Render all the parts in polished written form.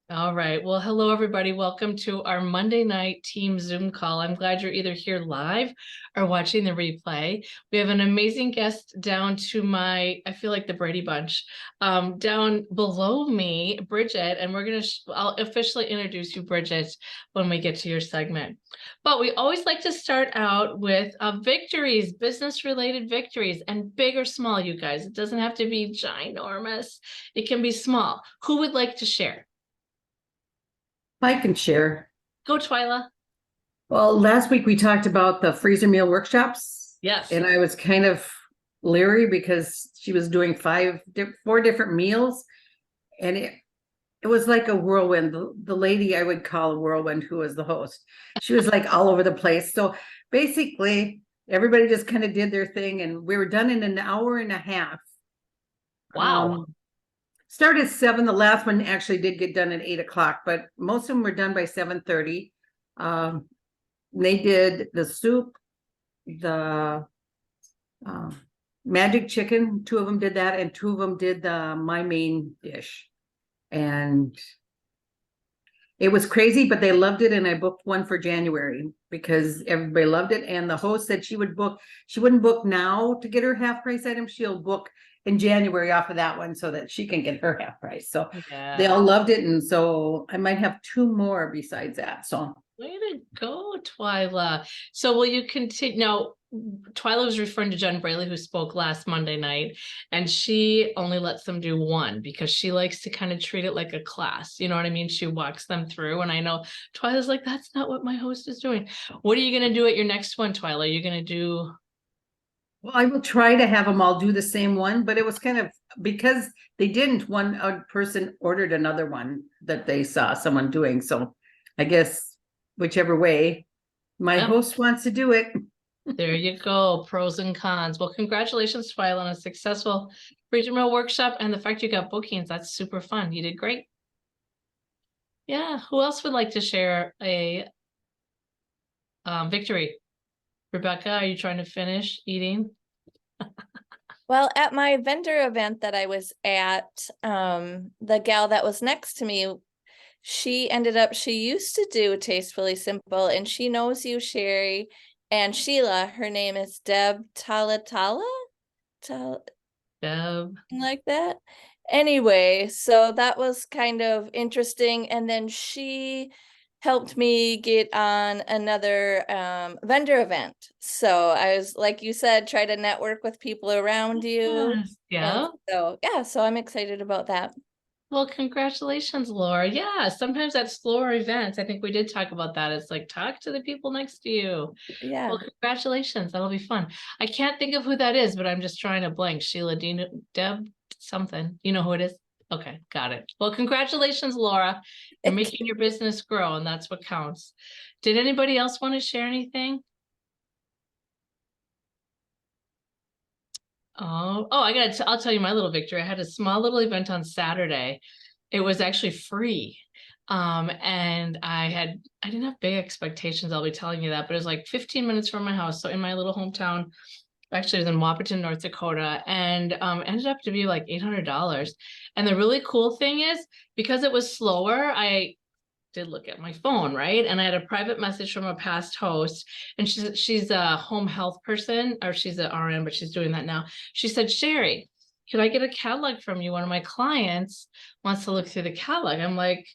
All right. Well, hello, everybody. Welcome to our Monday night team Zoom call. I'm glad you're either here live or watching the replay. We have an amazing guest down to I feel like the Brady Bunch, down below me, Brigette, and I'll officially introduce you, Brigette, when we get to your segment. But we always like to start out with victories, business-related victories, and big or small, you guys. It doesn't have to be ginormous. It can be small. Who would like to share? I can share. Go, Twyla. Well, last week we talked about the freezer meal workshops. Yes. And I was kind of leery because she was doing four different meals. And it was like a whirlwind. The lady I would call a whirlwind, who was the host, she was like all over the place. So basically, everybody just kind of did their thing. And we were done in an hour and a half. Wow. Started at 7. The last one actually did get done at 8 o'clock, but most of them were done by 7:30. They did the soup, the magic chicken. 2 of them did that, and 2 of them did my main dish. And it was crazy, but they loved it. And I booked one for January because everybody loved it. And the host said she wouldn't book now to get her half price item. She'll book in January off of that one so that she can get her half price. So they all loved it. And so I might have 2 more besides that. So way to go, Twyla. So will you continue? Now, Twyla was referring to Jen Braley, who spoke last Monday night, and she only lets them do one because she likes to kind of treat it like a class. You know what I mean? She walks them through. And I know Twyla's like, that's not what my host is doing. What are you going to do at your next one, Twyla? Are you going to do? well, I will try to have them all do the same one, but it was kind of because they didn't. One person ordered another one that they saw someone doing. So I guess whichever way my host wants to do it. There you go. Pros and cons. Well, congratulations, Twyla, on a successful regional workshop and the fact you got bookings. That's super fun. You did great. Yeah. Who else would like to share a victory? Rebecca, are you trying to finish eating? Well, at my vendor event that I was at, the gal that was next to me, she used to do Tastefully Simple, and she knows you, Sherry, and Sheila. Her name is Deb Talatala? Deb. Like that. Anyway, so that was kind of interesting. And then she helped me get on another vendor event. So I was, like you said, try to network with people around you. Yeah. So I'm excited about that. Well, congratulations, Laura. Yeah, sometimes at slower events, I think we did talk about that. It's like talk to the people next to you. Yeah. Well, congratulations. That'll be fun. I can't think of who that is, but I'm just trying to blank. Sheila, Deb, something. You know who it is? Okay, got it. Well, congratulations, Laura. You're making your business grow, and that's what counts. Did anybody else want to share anything? Oh, I'll tell you my little victory. I had a small little event on Saturday. It was actually free. And I didn't have big expectations. I'll be telling you that, but it was like 15 minutes from my house. So in my little hometown, actually it was in Wapaton, North Dakota, and ended up to be like $800. And the really cool thing is because it was slower, I did look at my phone, right? And I had a private message from a past host, and she's a home health person, or she's an RN, but she's doing that now. She said, Sherry, could I get a catalog from you? One of my clients wants to look through the catalog. I'm like,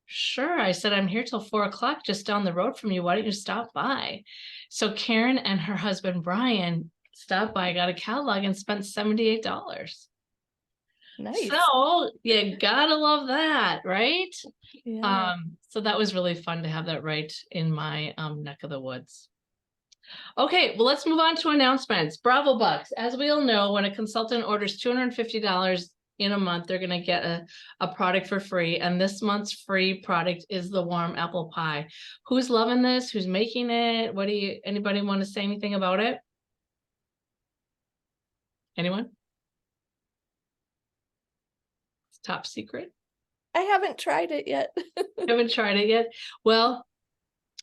sure. I said, I'm here till 4 o'clock, just down the road from you. Why don't you stop by? So Karen and her husband, Brian, stopped by, got a catalog, and spent $78. Nice. So you gotta love that, right? Yeah. So that was really fun to have that right in my neck of the woods. Okay, well, let's move on to announcements. Bravo Bucks. As we all know, when a consultant orders $250 in a month, they're going to get a product for free. And this month's free product is the warm apple pie. Who's loving this? Who's making it? Anybody want to say anything about it? Anyone? It's top secret. I haven't tried it yet. Haven't tried it yet. Well,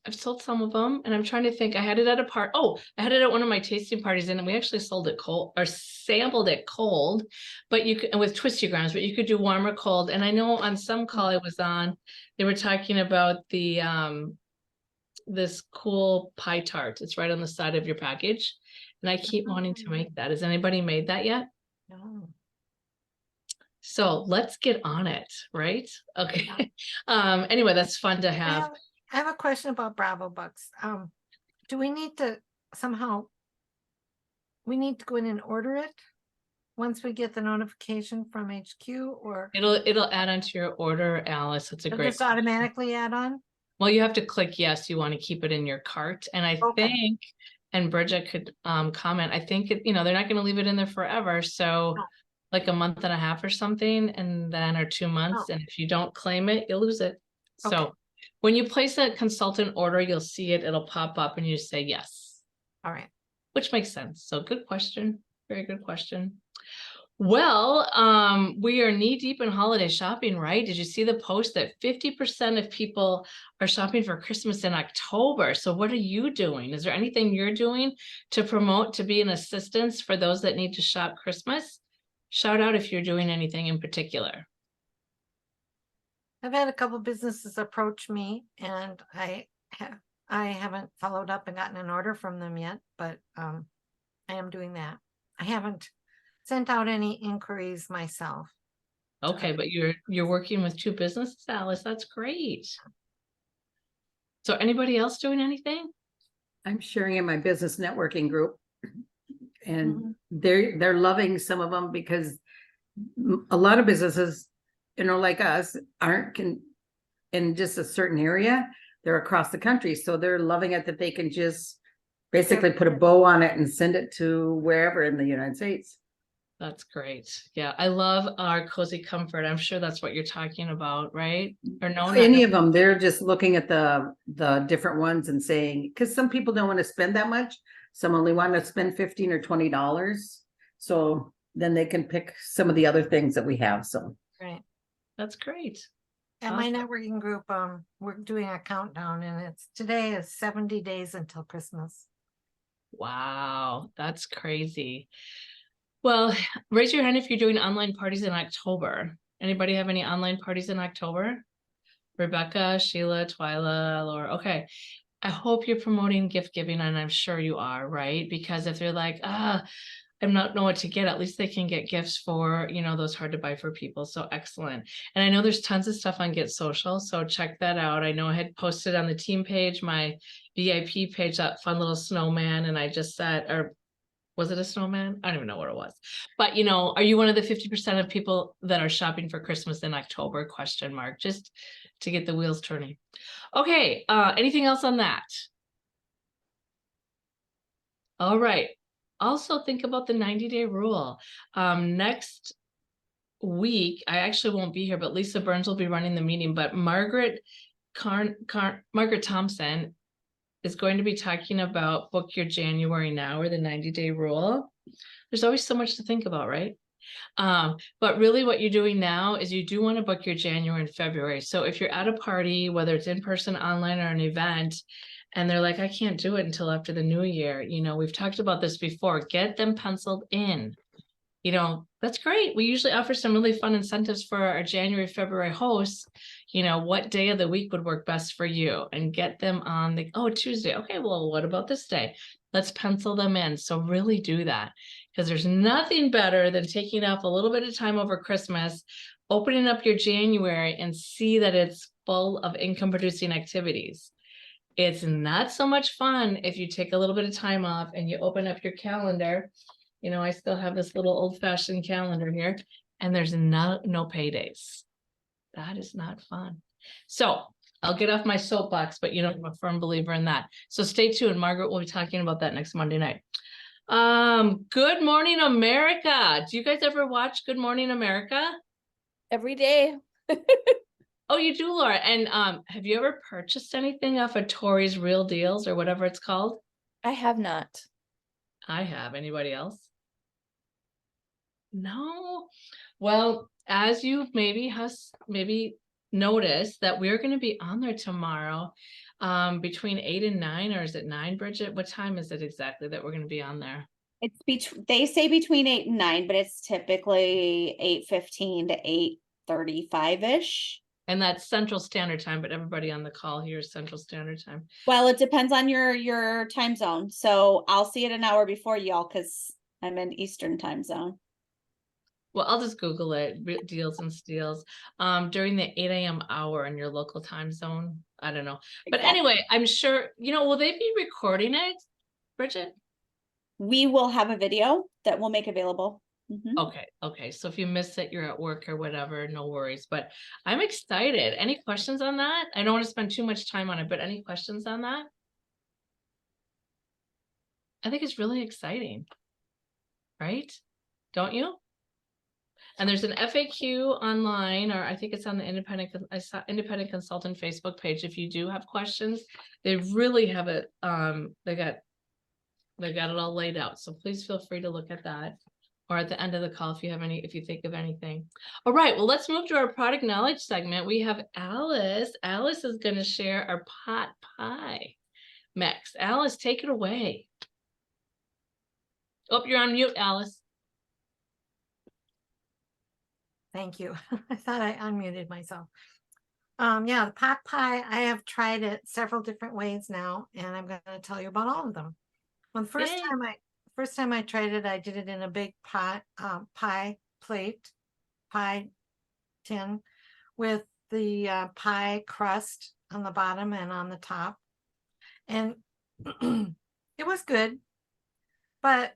I've sold some of them, and I'm trying to think. I had it at a part. Oh, I had it at one of my tasting parties, and we actually sold it cold or sampled it cold. But you could, and with twisty grams, but you could do warm or cold. And I know on some call I was on, they were talking about the this cool pie tart. It's right on the side of your package, and I keep wanting to make that. Has anybody made that yet? No. So let's get on it, right? Okay. Anyway, that's fun to have. I have a question about Bravo Bucks. Do we need to somehow, we need to go in and order it once we get the notification from HQ, or It'll add onto your order, Alice. It's a it'll great. just automatically add on? Well, you have to click yes, you want to keep it in your cart. And I Okay. think, and Bridget could comment, I think, they're not going to leave it in there forever. So No. like a month and a half or something, and then or 2 months. Oh. And if you don't claim it, you'll lose it. Okay. So when you place a consultant order, you'll see it, it'll pop up and you say yes, All right. which makes sense. So good question. Very good question. Well, we are knee deep in holiday shopping, right? Did you see the post that 50% of people are shopping for Christmas in October? So what are you doing? Is there anything you're doing to promote, to be an assistance for those that need to shop Christmas? Shout out if you're doing anything in particular. I've had a couple businesses approach me, and I haven't followed up and gotten an order from them yet, but I am doing that. I haven't sent out any inquiries myself. Okay, but you're working with 2 businesses, Alice. That's great. So anybody else doing anything? I'm sharing in my business networking group. And Mhm. they're loving some of them because a lot of businesses, like us, aren't in just a certain area. They're across the country. So they're loving it that they can just basically put a bow on it and send it to wherever in the United States. That's great. Yeah, I love our cozy comfort. I'm sure that's what you're talking about, right? Or no, not Any of them, they're just looking at the different ones and saying, because some people don't want to spend that much. Some only want to spend $15 or $20. So then they can pick some of the other things that we have. So Right. That's great. At my Awesome. networking group, we're doing a countdown, and today is 70 days until Christmas. Wow, that's crazy. Well, raise your hand if you're doing online parties in October. Anybody have any online parties in October? Rebecca, Sheila, Twyla, Laura. Okay. I hope you're promoting gift giving, and I'm sure you are, right? Because if they're like, I'm not know what to get, at least they can get gifts for, those hard to buy for people. So excellent. And I know there's tons of stuff on Get Social, so check that out. I know I had posted on the team page, my VIP page, that fun little snowman, and I just said, or was it a snowman? I don't even know what it was. But are you one of the 50% of people that are shopping for Christmas in October? ? Just to get the wheels turning. Okay, anything else on that? All right. Also think about the 90-day rule. Next week, I actually won't be here, but Lisa Burns will be running the meeting, but Margaret Thompson is going to be talking about book your January now, or the 90-day rule. There's always so much to think about, right? But really what you're doing now is you do want to book your January and February. So if you're at a party, whether it's in person, online, or an event, and they're like, I can't do it until after the new year, we've talked about this before, get them penciled in. That's great. We usually offer some really fun incentives for our January, February hosts. What day of the week would work best for you, and get them on Tuesday. Okay, well, what about this day? Let's pencil them in. So really do that, because there's nothing better than taking off a little bit of time over Christmas, opening up your January and see that it's full of income producing activities. It's not so much fun if you take a little bit of time off and you open up your calendar. I still have this little old-fashioned calendar here, and there's no paydays. That is not fun. So I'll get off my soapbox, but I'm a firm believer in that. So stay tuned. Margaret will be talking about that next Monday night. Good Morning America. Do you guys ever watch Good Morning America? Every day. Oh, you do, Laura. And have you ever purchased anything off of Tori's Real Deals or whatever it's called? I have not. I have. Anybody else? No. Well, as you maybe noticed, that we're going to be on there tomorrow. between 8 and 9, or is it 9, Bridget? What time is it exactly that we're going to be on there? It's they say between 8 and 9, but it's typically 8:15 to 8:35-ish. And that's Central Standard Time, but everybody on the call here is Central Standard Time. Well, it depends on your time zone. So I'll see it an hour before y'all because I'm in Eastern time zone. Well, I'll just Google it, Deals and Steals, during the 8 a.m. hour in your local time zone. I don't know. But Exactly. anyway, I'm sure, will they be recording it, Bridget? We will have a video that we'll make available. Okay. So if you miss it, you're at work or whatever, no worries. But I'm excited. Any questions on that? I don't want to spend too much time on it, but any questions on that? I think it's really exciting. Right? Don't you? And there's an FAQ online, or I think it's on the Independent Consultant Facebook page. If you do have questions, they really have it. They got it all laid out. So please feel free to look at that, or at the end of the call if you think of anything. All right. Well, let's move to our product knowledge segment. We have Alice. Alice is going to share our pot pie mix. Alice, take it away. Oh, you're on mute, Alice. Thank you. I thought I unmuted myself. Yeah, the pot pie, I have tried it several different ways now, and I'm going to tell you about all of them. Well, the first time I tried it, I did it in a big pot pie tin with the pie crust on the bottom and on the top. And it was good, but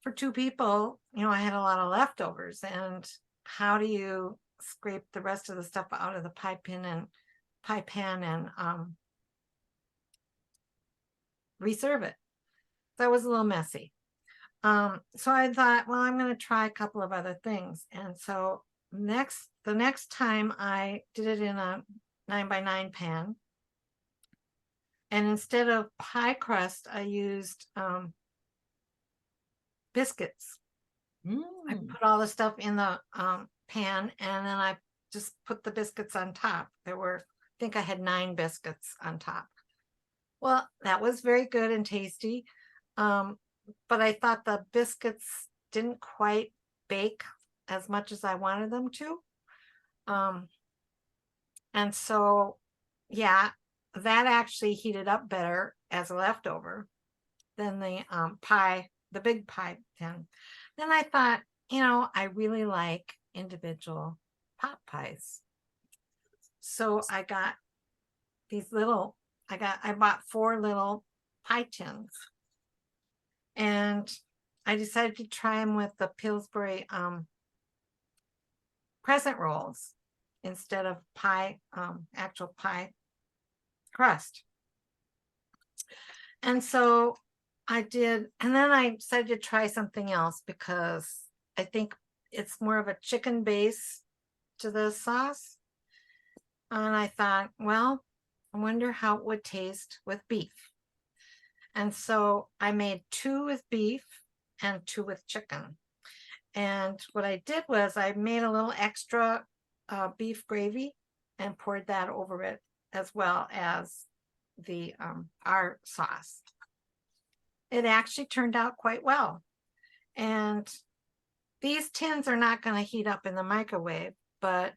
for 2 people, I had a lot of leftovers, and how do you scrape the rest of the stuff out of the pie pan and reserve it? That was a little messy. So I thought, well, I'm going to try a couple of other things. And so the next time I did it in a 9x9 pan, and instead of pie crust, I used biscuits. I put all the stuff in the pan, and then I just put the biscuits on top. I think I had 9 biscuits on top. Well, that was very good and tasty. But I thought the biscuits didn't quite bake as much as I wanted them to. And so, yeah, that actually heated up better as a leftover than the big pie tin. Then I thought, I really like individual pot pies. So I got I bought 4 little pie tins, and I decided to try them with the Pillsbury crescent rolls instead of actual pie crust. And so I did, and then I decided to try something else because I think it's more of a chicken base to the sauce. And I thought, well, I wonder how it would taste with beef. And so I made 2 with beef and 2 with chicken. And what I did was I made a little extra beef gravy and poured that over it, as well as the our sauce. It actually turned out quite well. And these tins are not going to heat up in the microwave, but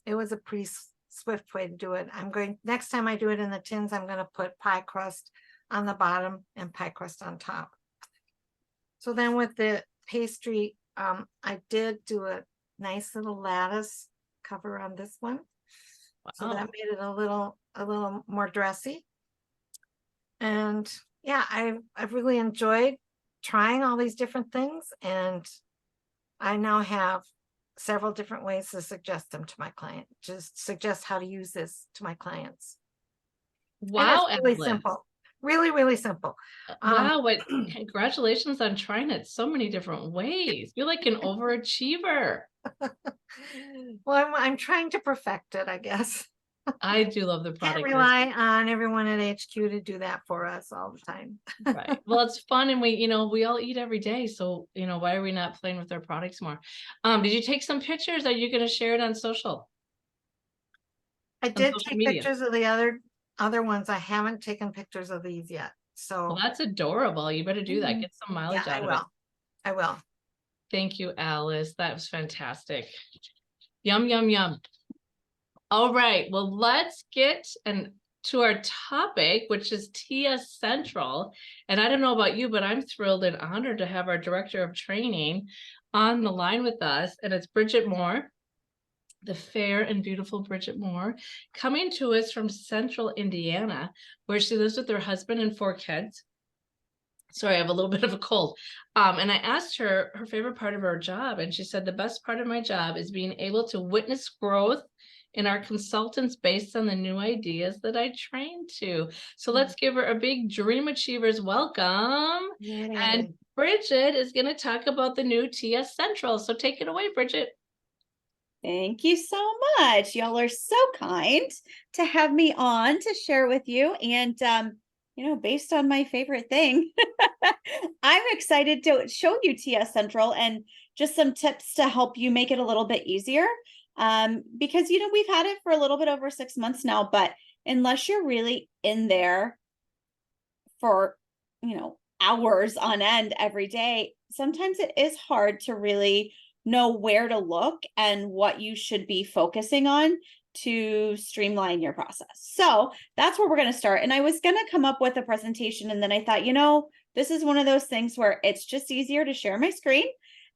it was a pretty swift way to do it. Next time I do it in the tins, I'm going to put pie crust on the bottom and pie crust on top. So then with the pastry, I did do a nice little lattice cover on this one. Wow. So that made it a little more dressy. And yeah, I've really enjoyed trying all these different things, and I now have several different ways to suggest them to my client. Just suggest how to use this to my clients. Wow, and it's really simple. Really, really simple. Wow, but congratulations on trying it so many different ways. You're like an overachiever. Well, I'm trying to perfect it, I guess. I do love the product. Can't rely on everyone at HQ to do that for us all the time. Right. Well, it's fun, and we all eat every day. So, why are we not playing with our products more? Did you take some pictures? Are you going to share it on social? I did social take media. pictures of the other ones. I haven't taken pictures of these yet. Well, So that's adorable. You better do that. Mhm. Get some yeah, mileage I out of it. will. I will. Thank you, Alice. That was fantastic. Yum, yum, yum. All right. Well, let's get to our topic, which is TS Central. And I don't know about you, but I'm thrilled and honored to have our director of training on the line with us. And it's Brigette Moore, the fair and beautiful Brigette Moore, coming to us from Central Indiana, where she lives with her husband and 4 kids. Sorry, I have a little bit of a cold. And I asked her her favorite part of her job, and she said, the best part of my job is being able to witness growth in our consultants based on the new ideas that I train to. So let's give her a big Dream Achievers welcome. And Brigette is going to talk about the new TS Central. So take it away, Brigette. Thank you so much. Y'all are so kind to have me on to share with you. And, based on my favorite thing, I'm excited to show you TS Central and just some tips to help you make it a little bit easier. Because, we've had it for a little bit over 6 months now, but unless you're really in there for, hours on end every day, sometimes it is hard to really know where to look and what you should be focusing on to streamline your process. So that's where we're going to start. And I was going to come up with a presentation, and then I thought, this is one of those things where it's just easier to share my screen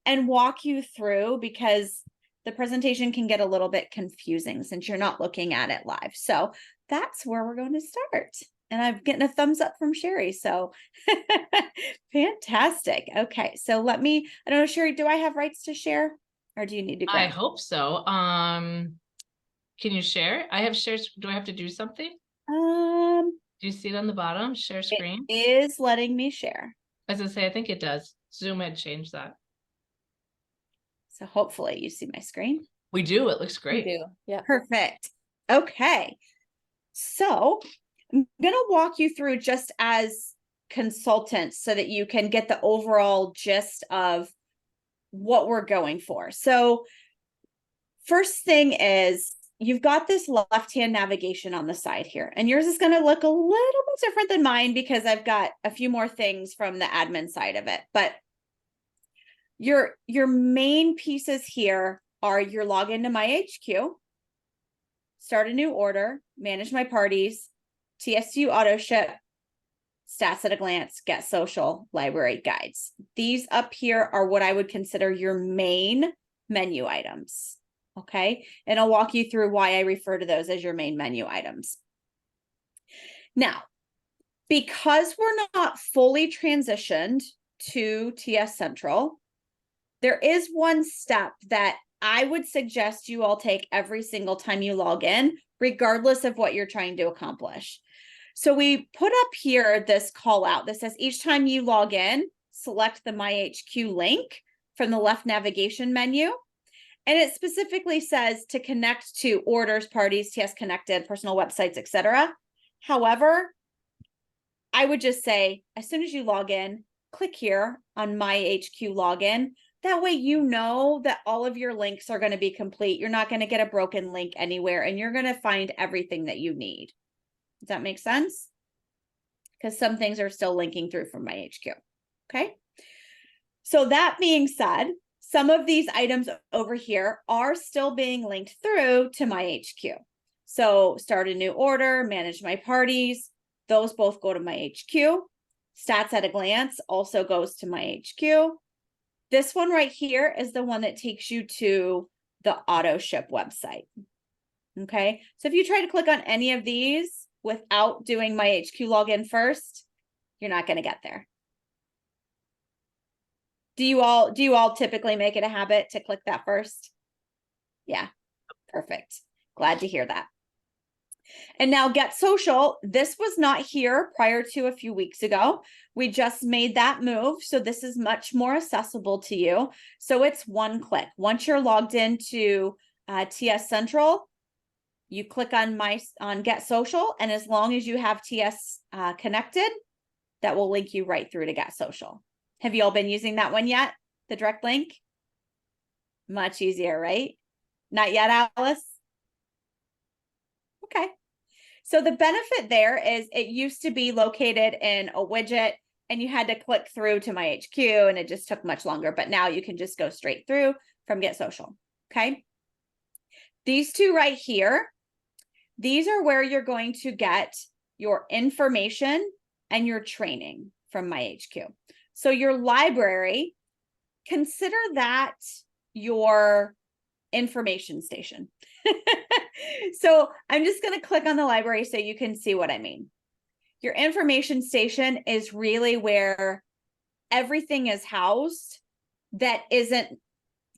and walk you through, because the presentation can get a little bit confusing since you're not looking at it live. So that's where we're going to start. And I'm getting a thumbs up from Sherry. So fantastic. Okay. So I don't know, Sherry, do I have rights to share, or do you need to I grab? hope so. Can you share? I have shares. Do I have to do something? Do you see it on the bottom? Share screen? It is letting me share. As I say, I think it does. Zoom had changed that. So hopefully you see my screen. We do. It looks great. We do. Yeah. Perfect. Okay. So I'm going to walk you through just as consultants so that you can get the overall gist of what we're going for. So first thing is, you've got this left-hand navigation on the side here, and yours is going to look a little bit different than mine because I've got a few more things from the admin side of it. But your main pieces here are your login to my HQ, start a new order, manage my parties, TSU auto ship, stats at a glance, get social, library guides. These up here are what I would consider your main menu items. Okay. And I'll walk you through why I refer to those as your main menu items. Now, because we're not fully transitioned to TS Central, there is one step that I would suggest you all take every single time you log in, regardless of what you're trying to accomplish. So we put up here this call out that says each time you log in, select the My HQ link from the left navigation menu. And it specifically says to connect to orders, parties, TS Connected, personal websites, etc. However, I would just say, as soon as you log in, click here on My HQ login. That way, you know that all of your links are going to be complete. You're not going to get a broken link anywhere, and you're going to find everything that you need. Does that make sense? Because some things are still linking through from My HQ. Okay. So that being said, some of these items over here are still being linked through to My HQ. So start a new order, manage my parties. Those both go to My HQ. Stats at a glance also goes to My HQ. This one right here is the one that takes you to the auto ship website. Okay. So if you try to click on any of these without doing My HQ login first, you're not going to get there. Do you all typically make it a habit to click that first? Yeah, perfect. Glad to hear that. And now Get Social, this was not here prior to a few weeks ago. We just made that move. So this is much more accessible to you. So it's one click. Once you're logged into TS Central, you click on Get Social. And as long as you have TS connected, that will link you right through to Get Social. Have you all been using that one yet? The direct link? Much easier, right? Not yet, Alice? Okay. So the benefit there is it used to be located in a widget and you had to click through to my HQ and it just took much longer, but now you can just go straight through from Get Social. Okay. These two right here, these are where you're going to get your information and your training from my HQ. So your library, consider that your information station. So I'm just going to click on the library so you can see what I mean. Your information station is really where everything is housed that isn't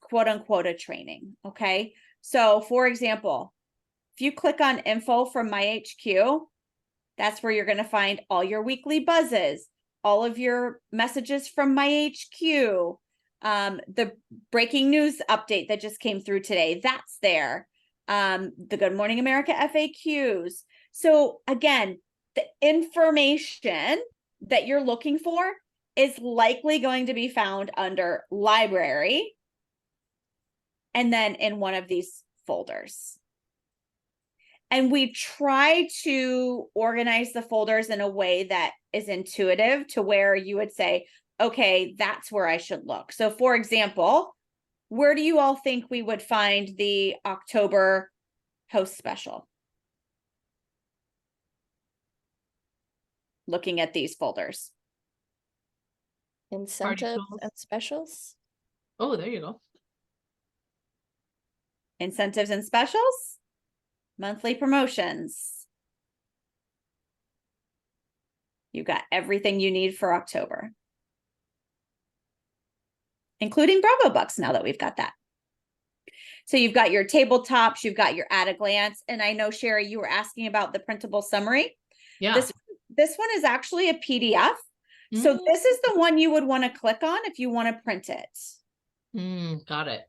quote unquote a training. Okay. So for example, if you click on info from my HQ, that's where you're going to find all your weekly buzzes, all of your messages from my HQ, the breaking news update that just came through today, that's there. The Good Morning America FAQs. So again, the information that you're looking for is likely going to be found under library and then in one of these folders. And we try to organize the folders in a way that is intuitive to where you would say, okay, that's where I should look. So for example, where do you all think we would find the October host special? Looking at these folders. Incentives tools. and specials. Oh, there you go. Incentives and specials, monthly promotions. You got everything you need for October, including Bravo Bucks now that we've got that. So you've got your tabletops, you've got your at a glance. And I know, Sherry, you were asking about the printable summary. Yeah. This one is actually a PDF. So this is the one you would want to click on if you want to print it. Got it.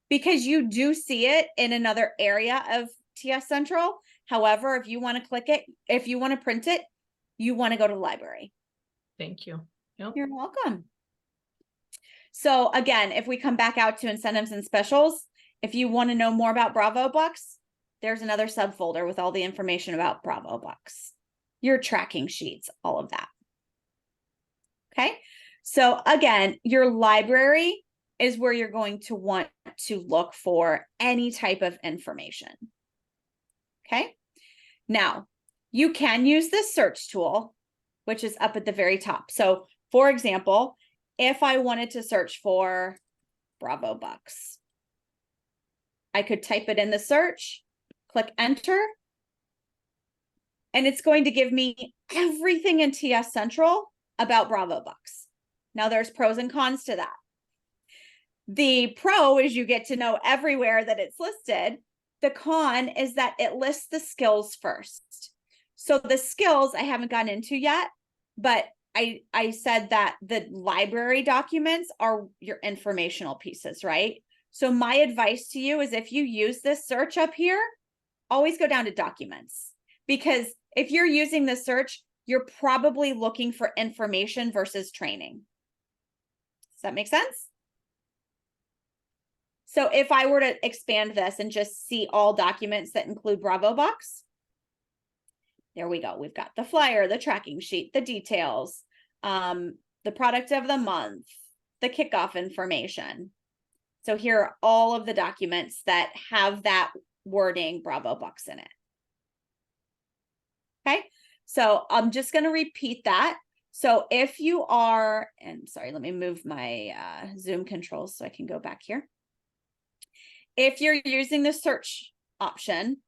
Because you do see it in another area of TS Central. However, if you want to click it, if you want to print it, you want to go to the library. Thank you. Yep. You're welcome. So again, if we come back out to incentives and specials, if you want to know more about Bravo Bucks, there's another subfolder with all the information about Bravo Bucks, your tracking sheets, all of that. Okay. So again, your library is where you're going to want to look for any type of information. Okay. Now you can use this search tool, which is up at the very top. So for example, if I wanted to search for Bravo Bucks, I could type it in the search, click enter, and it's going to give me everything in TS Central about Bravo Bucks. Now there's pros and cons to that. The pro is you get to know everywhere that it's listed. The con is that it lists the skills first. So the skills I haven't gotten into yet, but I said that the library documents are your informational pieces, right? So my advice to you is if you use this search up here, always go down to documents, because if you're using the search, you're probably looking for information versus training. Does that make sense? So if I were to expand this and just see all documents that include Bravo Bucks, there we go. We've got the flyer, the tracking sheet, the details, the product of the month, the kickoff information. So here are all of the documents that have that wording Bravo Bucks in it. Okay, so I'm just going to repeat that. So if you are, and sorry, let me move my Zoom controls so I can go back here. If you're using the search option,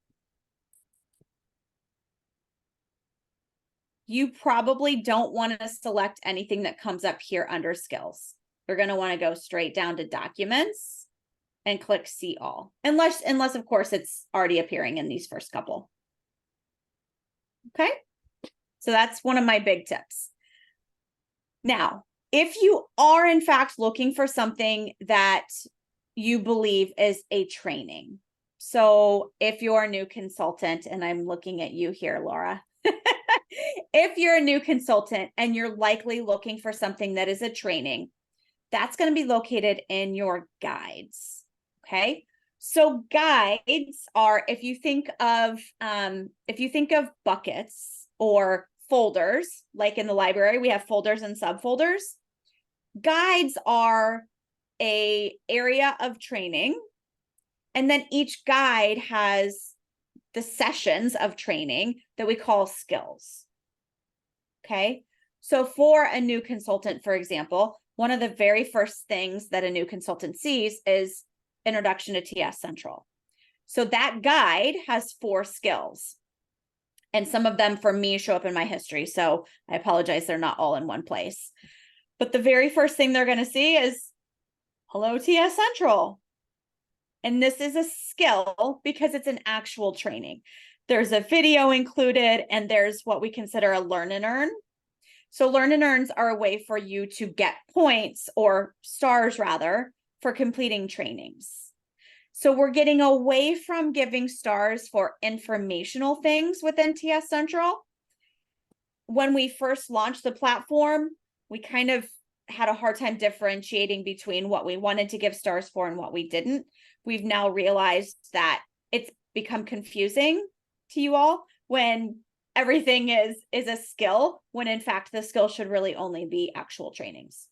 you probably don't want to select anything that comes up here under skills. You're going to want to go straight down to documents and click see all, unless of course it's already appearing in these first couple. Okay, so that's one of my big tips. Now, if you are in fact looking for something that you believe is a training, so if you're a new consultant, and I'm looking at you here, Laura, if you're a new consultant and you're likely looking for something that is a training, that's going to be located in your guides. Okay, So guides are, if you think of buckets or folders, like in the library, we have folders and subfolders. Guides are a area of training, and then each guide has the sessions of training that we call skills. Okay. So for a new consultant, for example, one of the very first things that a new consultant sees is Introduction to TS Central. So that guide has 4 skills. And some of them for me show up in my history. So I apologize, they're not all in one place. But the very first thing they're going to see is, hello, TS Central. And this is a skill because it's an actual training. There's a video included, and there's what we consider a learn and earn. So learn and earns are a way for you to get points, or stars rather, for completing trainings. So we're getting away from giving stars for informational things within TS Central. When we first launched the platform, we kind of had a hard time differentiating between what we wanted to give stars for and what we didn't. We've now realized that it's become confusing to you all when everything is a skill, when in fact the skill should really only be actual trainings.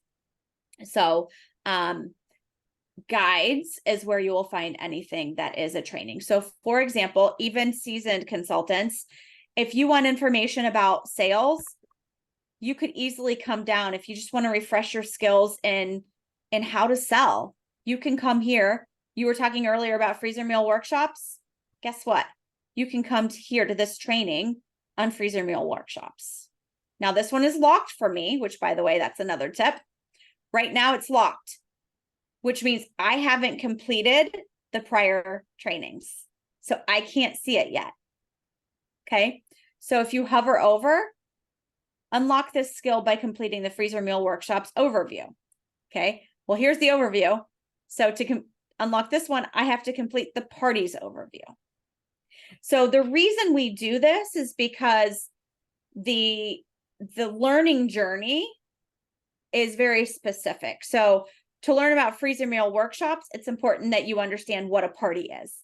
So guides is where you will find anything that is a training. So for example, even seasoned consultants, if you want information about sales, you could easily come down. If you just want to refresh your skills in how to sell, you can come here. You were talking earlier about freezer meal workshops. Guess what? You can come here to this training on freezer meal workshops. Now this one is locked for me, which by the way, that's another tip. Right now it's locked, which means I haven't completed the prior trainings. So I can't see it yet. Okay. So if you hover over, unlock this skill by completing the freezer meal workshops overview. Okay. Well, here's the overview. So to unlock this one, I have to complete the parties overview. So the reason we do this is because the learning journey is very specific. So to learn about freezer meal workshops, it's important that you understand what a party is.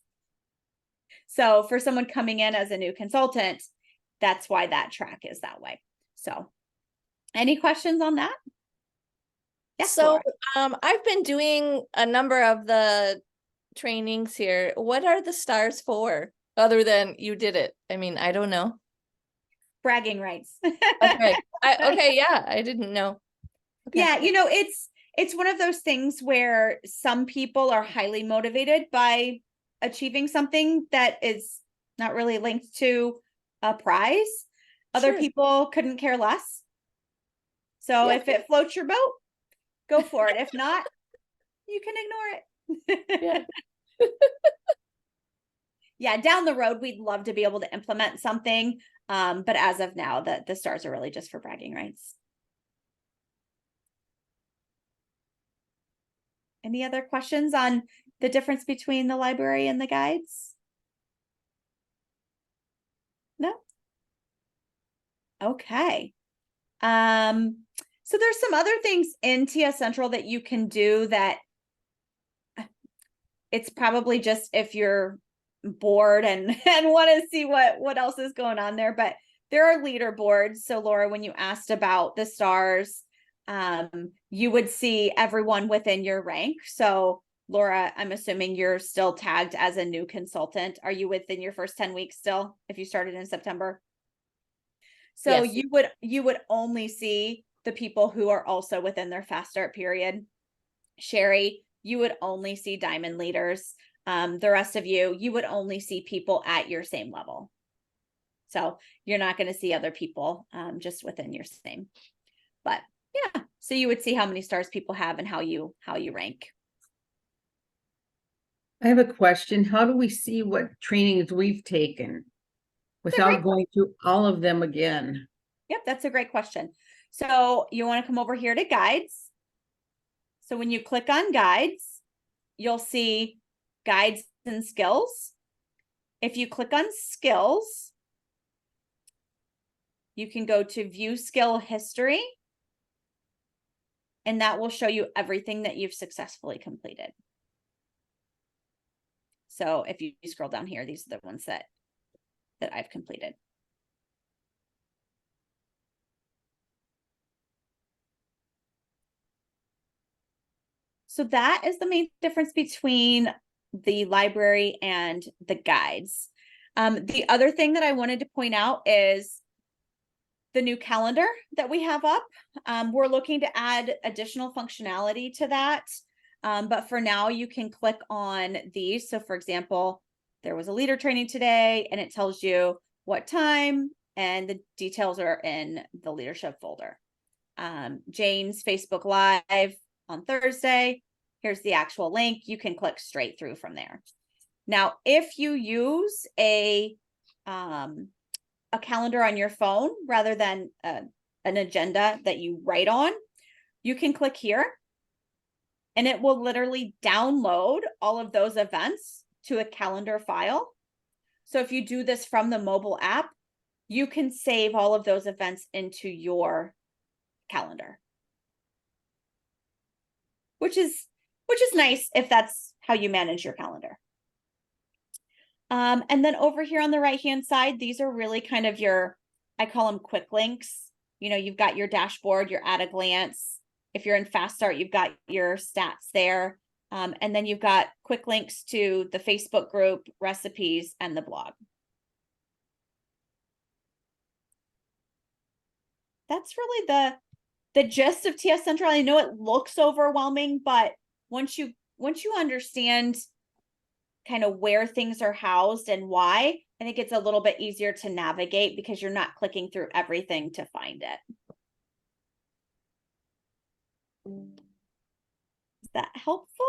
So for someone coming in as a new consultant, that's why that track is that way. So any questions on that? Yes, So Laura. I've been doing a number of the trainings here. What are the stars for, other than you did it? I mean, I don't know. Bragging rights. Okay. Okay, yeah, I didn't know. Okay. Yeah, you know, it's one of those things where some people are highly motivated by achieving something that is not really linked to a prize. Other Sure. people couldn't care less. So Yeah. if it floats your boat, go for it. If not, you can ignore it. Yeah. Yeah, down the road, we'd love to be able to implement something. But as of now, the stars are really just for bragging rights. Any other questions on the difference between the library and the guides? No? Okay. So there's some other things in TS Central that you can do that it's probably just if you're bored and want to see what else is going on there, but there are leaderboards. So Laura, when you asked about the stars, you would see everyone within your rank. So Laura, I'm assuming you're still tagged as a new consultant. Are you within your first 10 weeks still, if you started in September? So Yes. you would only see the people who are also within their fast start period. Sherry, you would only see diamond leaders. The rest of you would only see people at your same level. So you're not going to see other people just within your same. But yeah, so you would see how many stars people have and how you rank. I have a question. How do we see what trainings we've taken without going through all of them again? Yep, that's a great question. So you want to come over here to guides. So when you click on guides, you'll see guides and skills. If you click on skills, you can go to view skill history, and that will show you everything that you've successfully completed. So if you scroll down here, these are the ones that I've completed. So that is the main difference between the library and the guides. The other thing that I wanted to point out is the new calendar that we have up. We're looking to add additional functionality to that. But for now, you can click on these. So for example, there was a leader training today and it tells you what time, and the details are in the leadership folder. Jane's Facebook Live on Thursday. Here's the actual link. You can click straight through from there. Now, if you use a calendar on your phone rather than an agenda that you write on, you can click here and it will literally download all of those events to a calendar file. So if you do this from the mobile app, you can save all of those events into your calendar, which is nice if that's how you manage your calendar. And then over here on the right hand side, these are really kind of your, I call them quick links. You know, you've got your dashboard, your at a glance. If you're in Fast Start, you've got your stats there. And then you've got quick links to the Facebook group, recipes, and the blog. That's really the gist of TS Central. I know it looks overwhelming, but once you understand kind of where things are housed and why, I think it's a little bit easier to navigate because you're not clicking through everything to find it. Is that helpful?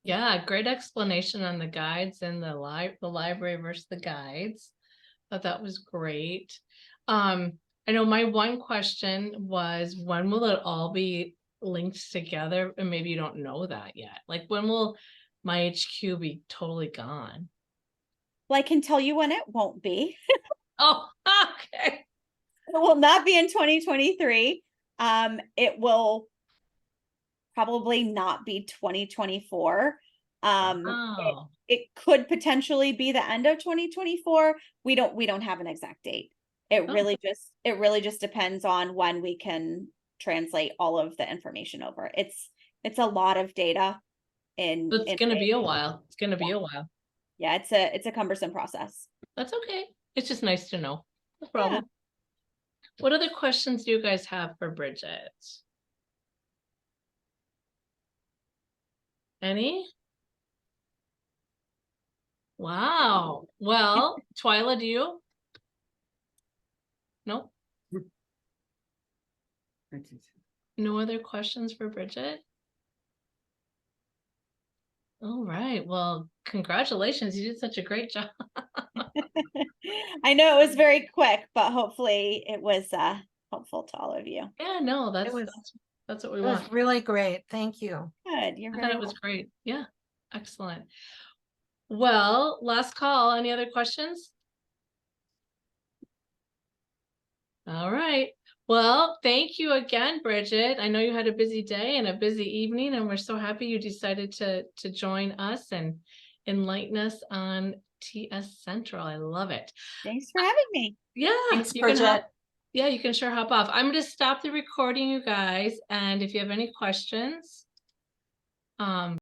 Yeah, great explanation on the guides and the library versus the guides. Thought that was great. I know my one question was, when will it all be linked together? And maybe you don't know that yet. Like, when will my HQ be totally gone? Well, I can tell you when it won't be. Oh, okay. It will not be in 2023. It will probably not be 2024. Oh, It could potentially be the end of 2024. We don't have an exact date. It really just depends on when we can translate all of the information over. It's a lot of data in it's gonna be a while. It's gonna be a while. Yeah, it's a cumbersome process. That's okay. It's just nice to know. No problem. What other questions do you guys have for Brigette? Any? Wow. Well, Twyla, do you? Nope. No other questions for Brigette? All right. Well, congratulations. You did such a great job. I know it was very quick, but hopefully it was helpful to all of you. Yeah, no, It was, that's what we it was want. really great. Thank you. Good. You're I thought very it was great. Yeah, excellent. Well, last call. Any other questions? All right. Well, thank you again, Brigette. I know you had a busy day and a busy evening, and we're so happy you decided to join us and enlighten us on TS Central. I love it. Thanks for having me. Yeah, Thanks, you can Brigette. yeah, you can sure hop off. I'm going to stop the recording, you guys, and if you have any questions,